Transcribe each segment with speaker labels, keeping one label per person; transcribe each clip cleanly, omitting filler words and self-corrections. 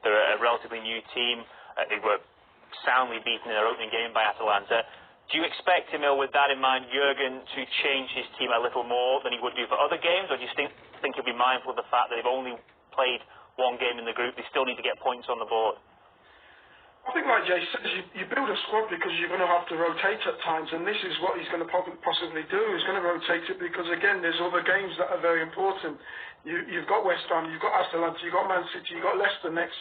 Speaker 1: They're a relatively new team. They were soundly beaten in their opening game by Atalanta. Do you expect, Emil, with that in mind, Jurgen to change his team a little more than he would do for other games, or do you think he'll be mindful of the fact that they've only played one game in the group, they still need to get points on the board?
Speaker 2: I think, like Jay says, you build a squad because you're going to have to rotate at times, and this is what he's going to possibly do. He's going to rotate it because, again, there's other games that are very important. You've got West Ham, you've got Atalanta, you've got Man City, you've got Leicester next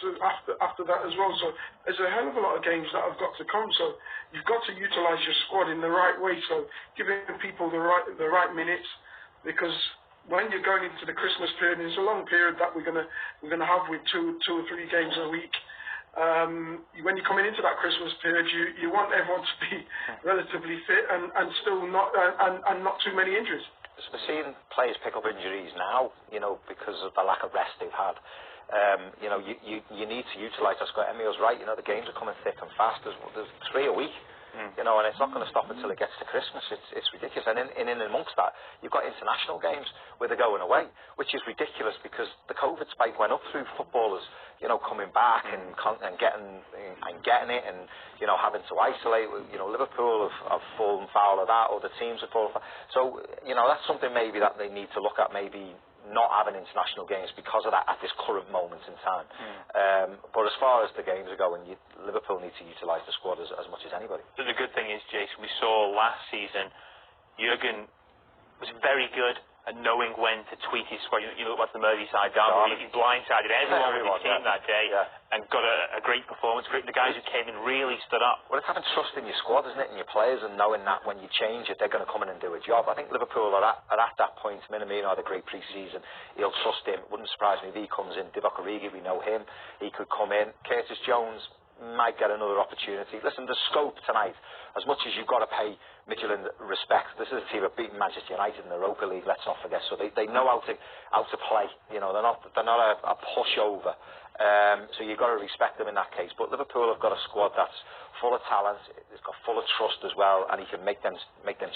Speaker 2: after that as well. So there's a hell of a lot of games that have got to come. So you've got to utilise your squad in the right way. So giving people the right minutes, because when you're going into the Christmas period, it's a long period that we're gonna have with two or three games a week. When you're coming into that Christmas period, you want everyone to be relatively fit and still not too many injuries.
Speaker 3: So we're seeing players pick up injuries now, because of the lack of rest they've had. You need to utilise that squad. Emil's right. The games are coming thick and fast. There's 3 a week. And it's not going to stop until it gets to Christmas. It's ridiculous. And in amongst that, you've got international games where they're going away, which is ridiculous because the COVID spike went up through footballers, coming back and getting it, and having to isolate. Liverpool have fallen foul of that, or the teams have fallen foul. So that's something maybe that they need to look at, maybe not having international games because of that at this current moment in time. But as far as the games are going, Liverpool need to utilise the squad as much as anybody.
Speaker 1: But the good thing is, Jason, we saw last season, Jurgen was very good at knowing when to tweak his squad. You look at the Merseyside derby, he blindsided everyone with his team that day and got a great performance. The guys who came in really stood up.
Speaker 3: Well, it's having trust in your squad, isn't it, and your players, and knowing that when you change it, they're going to come in and do a job. I think Liverpool are at that point. Minamino had a great pre-season. He'll trust him. Wouldn't surprise me if he comes in. Divock Origi, we know him. He could come in. Curtis Jones might get another opportunity. Listen, the scope tonight, as much as you've got to pay Midtjylland respect, this is a team that beat Manchester United in the Europa League, let's not forget, so they know how to play. They're not a pushover. So you've got to respect them in that case. But Liverpool have got a squad that's full of talent, it's got full of trust as well, and he can make them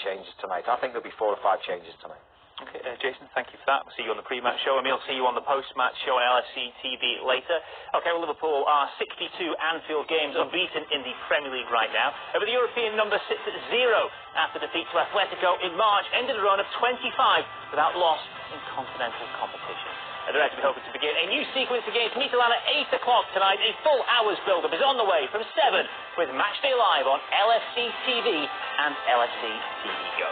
Speaker 3: changes tonight. I think there'll be 4 or 5 changes tonight.
Speaker 1: Okay, Jason, thank you for that. We'll see you on the pre-match show. Emil, see you on the post-match show on LSC TV later. Okay, well, Liverpool are 62 Anfield games unbeaten in the Premier League right now. But the European number sits at 0 after defeat to Atletico in March. Ended a run of 25 without loss in continental competition. The Reds will be hoping to begin a new sequence against Midtjylland at 8 o'clock tonight. A full hour's build-up is on the way from 7 with Matchday Live on LSC TV and LSC TV Go.